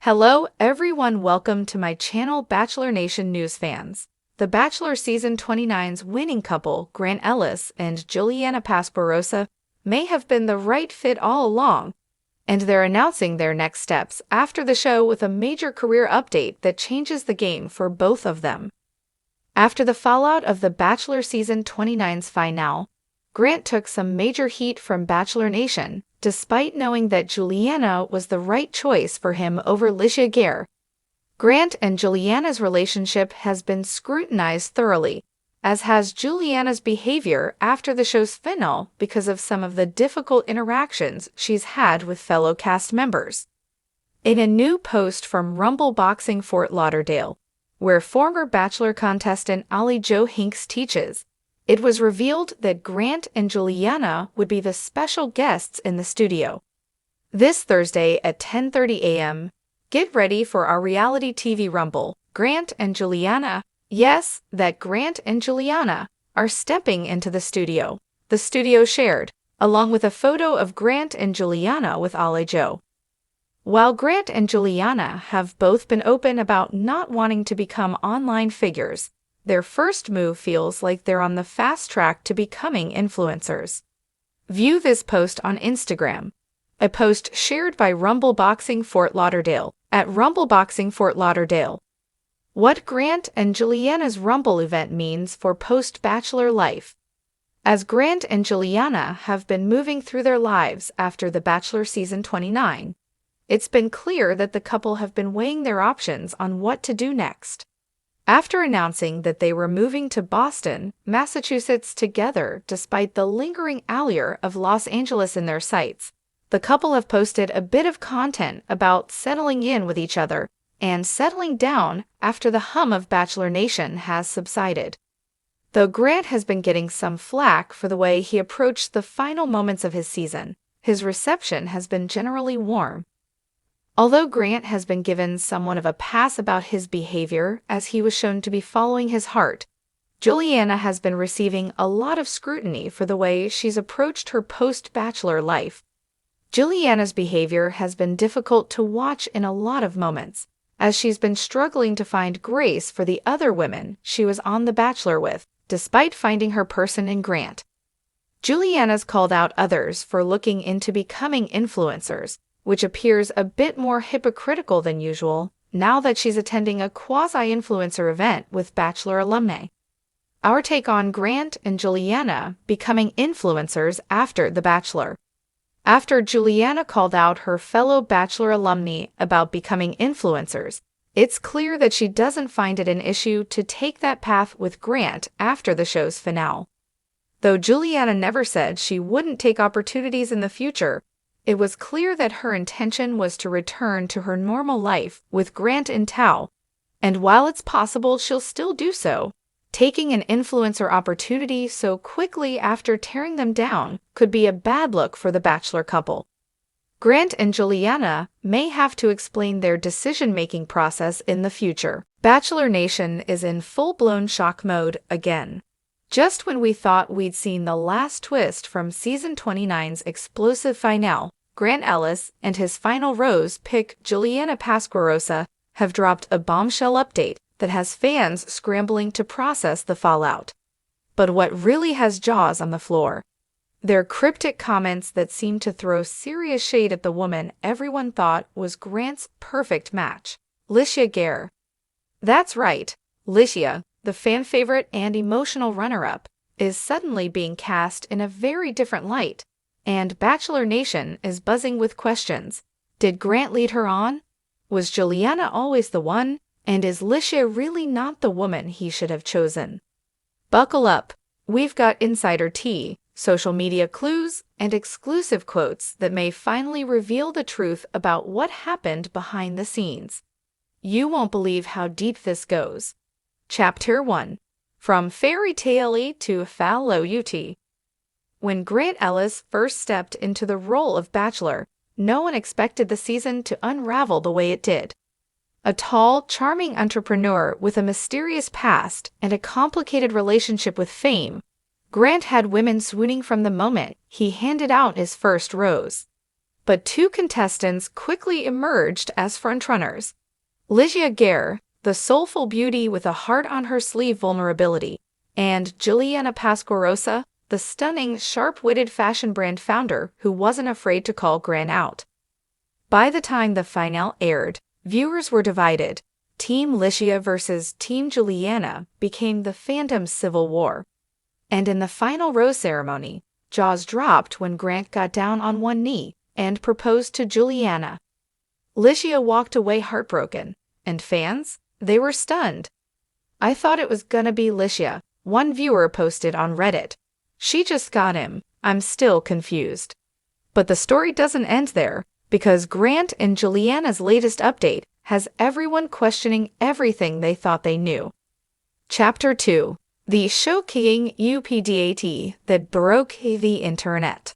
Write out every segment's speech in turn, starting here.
Hello everyone, welcome to my channel Bachelor Nation News fans. The Bachelor Season 29's winning couple, Grant Ellis and Juliana Pasquarosa, may have been the right fit all along, and they're announcing their next steps after the show with a major career update that changes the game for both of them. After the fallout of the Bachelor Season 29's finale, Grant took some major heat from Bachelor Nation, despite knowing that Juliana was the right choice for him over Litia Garr. Grant and Juliana's relationship has been scrutinized thoroughly, as has Juliana's behavior after the show's finale because of some of the difficult interactions she's had with fellow cast members. In a new post from Rumble Boxing Fort Lauderdale, where former Bachelor contestant Ollie Joe Hinks teaches, it was revealed that Grant and Juliana would be the special guests in the studio. This Thursday at 10:30 a.m., get ready for our reality TV Rumble. Grant and Juliana, yes, that Grant and Juliana, are stepping into the studio. The studio shared, along with a photo of Grant and Juliana with Ollie Joe. While Grant and Juliana have both been open about not wanting to become online figures, their first move feels like they're on the fast track to becoming influencers. View this post on Instagram, a post shared by Rumble Boxing Fort Lauderdale at Rumble Boxing Fort Lauderdale. What Grant and Juliana's Rumble event means for post-Bachelor life. As Grant and Juliana have been moving through their lives after the Bachelor Season 29, it's been clear that the couple have been weighing their options on what to do next. After announcing that they were moving to Boston, Massachusetts together despite the lingering allure of Los Angeles in their sights, the couple have posted a bit of content about settling in with each other and settling down after the hum of Bachelor Nation has subsided. Though Grant has been getting some flack for the way he approached the final moments of his season, his reception has been generally warm. Although Grant has been given somewhat of a pass about his behavior as he was shown to be following his heart, Juliana has been receiving a lot of scrutiny for the way she's approached her post-Bachelor life. Juliana's behavior has been difficult to watch in a lot of moments, as she's been struggling to find grace for the other women she was on The Bachelor with, despite finding her person in Grant. Juliana's called out others for looking into becoming influencers, which appears a bit more hypocritical than usual now that she's attending a quasi-influencer event with Bachelor alumni. Our take on Grant and Juliana becoming influencers after The Bachelor. After Juliana called out her fellow Bachelor alumni about becoming influencers, it's clear that she doesn't find it an issue to take that path with Grant after the show's finale. Though Juliana never said she wouldn't take opportunities in the future, it was clear that her intention was to return to her normal life with Grant in tow, and while it's possible she'll still do so, taking an influencer opportunity so quickly after tearing them down could be a bad look for the Bachelor couple. Grant and Juliana may have to explain their decision-making process in the future. Bachelor Nation is in full-blown shock mode again. Just when we thought we'd seen the last twist from Season 29's explosive finale, Grant Ellis and his final rose pick Juliana Pasquarosa have dropped a bombshell update that has fans scrambling to process the fallout. But what really has jaws on the floor? Their cryptic comments that seem to throw serious shade at the woman everyone thought was Grant's perfect match, Litia Garr. That's right, Litia, the fan favorite and emotional runner-up, is suddenly being cast in a very different light, and Bachelor Nation is buzzing with questions. Did Grant lead her on? Was Juliana always the one? And is Litia really not the woman he should have chosen? Buckle up, we've got insider tea, social media clues, and exclusive quotes that may finally reveal the truth about what happened behind the scenes. You won't believe how deep this goes. Chapter 1. From Fairy Tale to Foul UT. When Grant Ellis first stepped into the role of Bachelor, no one expected the season to unravel the way it did. A tall, charming entrepreneur with a mysterious past and a complicated relationship with fame, Grant had women swooning from the moment he handed out his first rose. but two contestants quickly emerged as frontrunners. Litia Garr, the soulful beauty with a heart on her sleeve vulnerability, and Juliana Pasquarosa, the stunning, sharp-witted fashion brand founder who wasn't afraid to call Grant out. By the time the finale aired, viewers were divided. Team Litia versus Team Juliana became the fandom's civil war. And in the final rose ceremony, jaws dropped when Grant got down on one knee and proposed to Juliana. Litia walked away heartbroken, and fans, they were stunned. "I thought it was gonna be Litia," one viewer posted on Reddit. "She just got him. I'm still confused." But the story doesn't end there, because Grant and Juliana's latest update has everyone questioning everything they thought they knew. Chapter 2. The shocking update that broke the internet.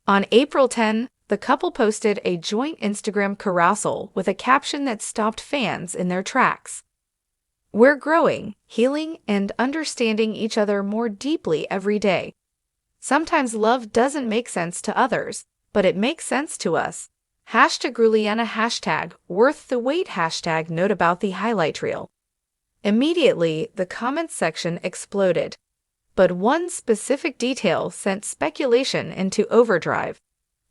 On April 10, the couple posted a joint Instagram carousel with a caption that stopped fans in their tracks. "We're growing, healing, and understanding each other more deeply every day. Sometimes love doesn't make sense to others, but it makes sense to us. #Juliana #worth the wait note about the highlight reel." Immediately, the comments section exploded. But one specific detail sent speculation into overdrive.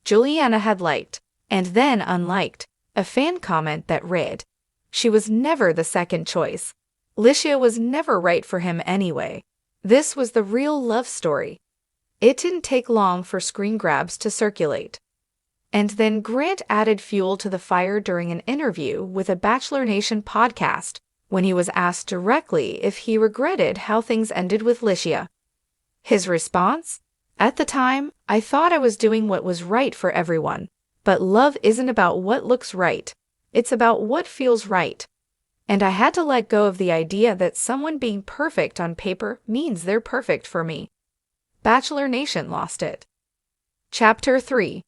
Juliana had liked, and then unliked, a fan comment that read, "She was never the second choice. Litia was never right for him anyway. This was the real love story." It didn't take long for screen grabs to circulate. And then Grant added fuel to the fire during an interview with a Bachelor Nation podcast when he was asked directly if he regretted how things ended with Litia. His response? "At the time, I thought I was doing what was right for everyone. But love isn't about what looks right. It's about what feels right. And I had to let go of the idea that someone being perfect on paper means they're perfect for me." Bachelor Nation lost it. Chapter 3.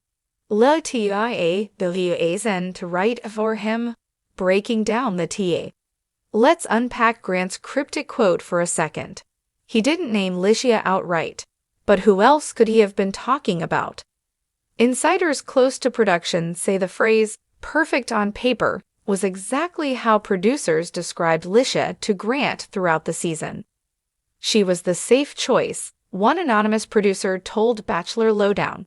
Litia the liaison to write for him. Breaking down the TA. Let's unpack Grant's cryptic quote for a second. He didn't name Litia outright. But who else could he have been talking about? Insiders close to production say the phrase, "perfect on paper," was exactly how producers described Litia to Grant throughout the season. "She was the safe choice," one anonymous producer told Bachelor Lowdown.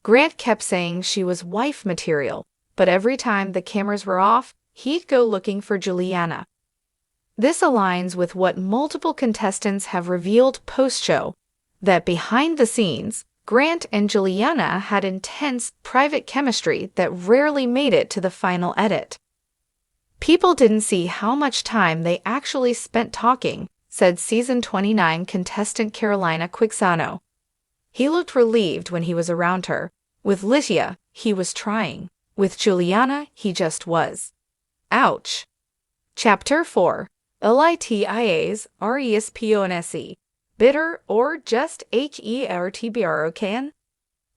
Grant kept saying she was wife material, but every time the cameras were off, he'd go looking for Juliana. This aligns with what multiple contestants have revealed post-show, that behind the scenes, Grant and Juliana had intense, private chemistry that rarely made it to the final edit. "People didn't see how much time they actually spent talking," said Season 29 contestant Carolina Quixano. "He looked relieved when he was around her. With Litia, he was trying. With Juliana, he just was." Ouch. Chapter 4. Litia's response. Bitter or just heartbroken?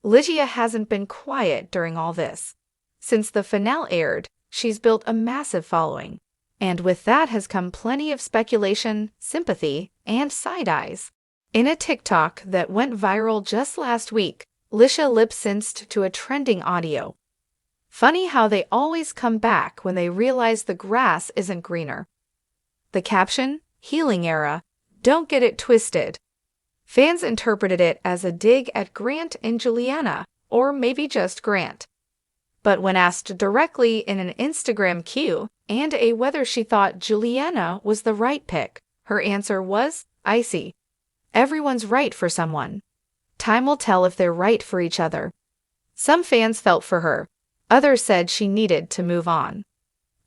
Litia hasn't been quiet during all this. Since the finale aired, she's built a massive following. And with that has come plenty of speculation, sympathy, and side eyes. In a TikTok that went viral just last week, Litia lip-synced to a trending audio. Funny how they always come back when they realize the grass isn't greener. The caption, "Healing Era, don't get it twisted." Fans interpreted it as a dig at Grant and Juliana, or maybe just Grant. But when asked directly in an Instagram Q and whether she thought Juliana was the right pick, her answer was, "I see. Everyone's right for someone. Time will tell if they're right for each other." Some fans felt for her. Others said she needed to move on.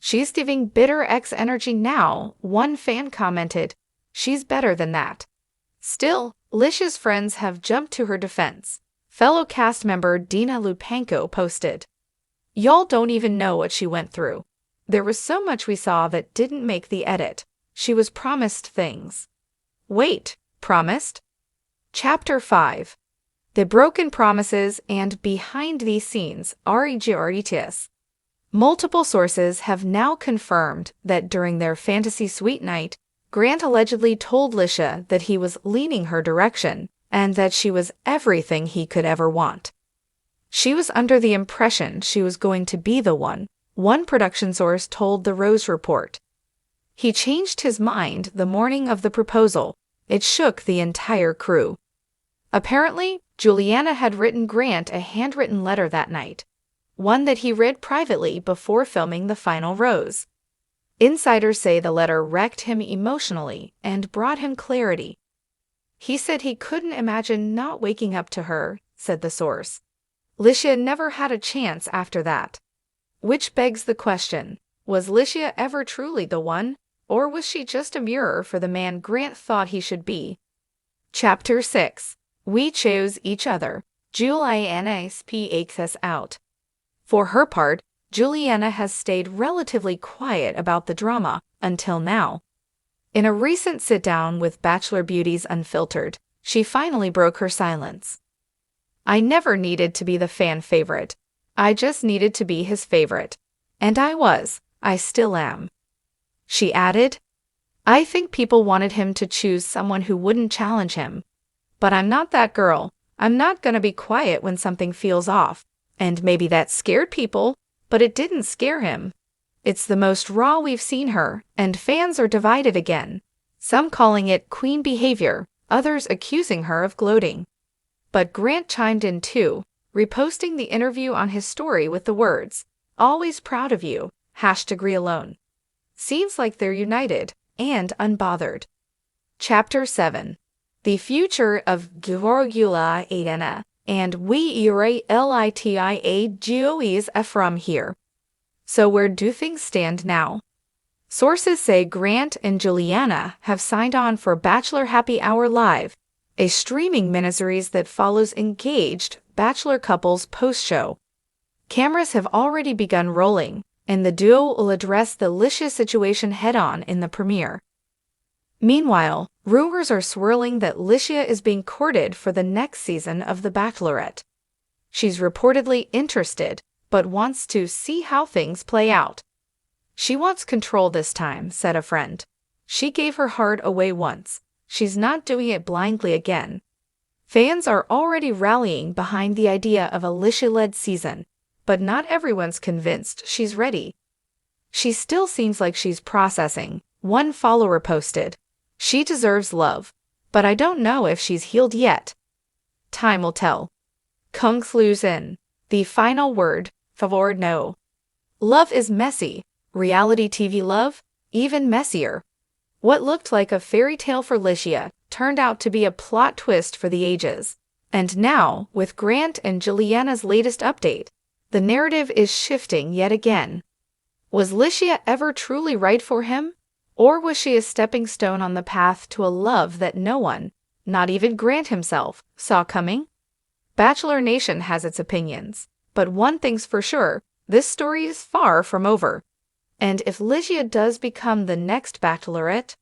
"She's giving bitter ex energy now," one fan commented. "She's better than that." Still, Litia's friends have jumped to her defense. Fellow cast member Dina Lupanko posted, "Y'all don't even know what she went through. There was so much we saw that didn't make the edit. She was promised things." Wait, promised? Chapter 5. The broken promises and behind the scenes REGRETs. Multiple sources have now confirmed that during their fantasy suite night, Grant allegedly told Litia that he was leaning her direction and that she was everything he could ever want. She was under the impression she was going to be the one production source told the Rose Report. He changed his mind the morning of the proposal. It shook the entire crew. Apparently, Juliana had written Grant a handwritten letter that night, one that he read privately before filming the final rose. Insiders say the letter wrecked him emotionally and brought him clarity. He said he couldn't imagine not waking up to her, said the source. Litia never had a chance after that. Which begs the question, was Litia ever truly the one, or was she just a mirror for the man Grant thought he should be? Chapter 6. We chose each other. Juliana speaks us out. For her part, Juliana has stayed relatively quiet about the drama until now. In a recent sit-down with Bachelor Beauties Unfiltered, she finally broke her silence. I never needed to be the fan favorite. I just needed to be his favorite. And I was. I still am. She added, I think people wanted him to choose someone who wouldn't challenge him. But I'm not that girl. I'm not gonna be quiet when something feels off. And maybe that scared people, but it didn't scare him. It's the most raw we've seen her, and fans are divided again. Some calling it queen behavior, others accusing her of gloating. But Grant chimed in too, reposting the interview on his story with the words, always proud of you, #alone. Seems like they're united and unbothered. Chapter 7. The future of Juliana and we Litia Goes from here. So where do things stand now? Sources say Grant and Juliana have signed on for Bachelor Happy Hour Live, a streaming miniseries that follows engaged Bachelor couples post-show. Cameras have already begun rolling, and the duo will address the Litia situation head-on in the premiere. Meanwhile, rumors are swirling that Litia is being courted for the next season of The Bachelorette. She's reportedly interested, but wants to see how things play out. She wants control this time, said a friend. She gave her heart away once. She's not doing it blindly again. Fans are already rallying behind the idea of a Litia-led season, but not everyone's convinced she's ready. She still seems like she's processing, one follower posted. She deserves love, but I don't know if she's healed yet. Time will tell. Conclusion. The final word, favor no. Love is messy. Reality TV love, even messier. What looked like a fairy tale for Litia turned out to be a plot twist for the ages. And now, with Grant and Juliana's latest update, the narrative is shifting yet again. Was Litia ever truly right for him? Or was she a stepping stone on the path to a love that no one, not even Grant himself, saw coming? Bachelor Nation has its opinions, but one thing's for sure, this story is far from over. And if Litia does become the next Bachelorette,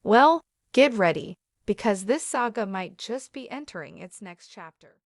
well, get ready, because this saga might just be entering its next chapter.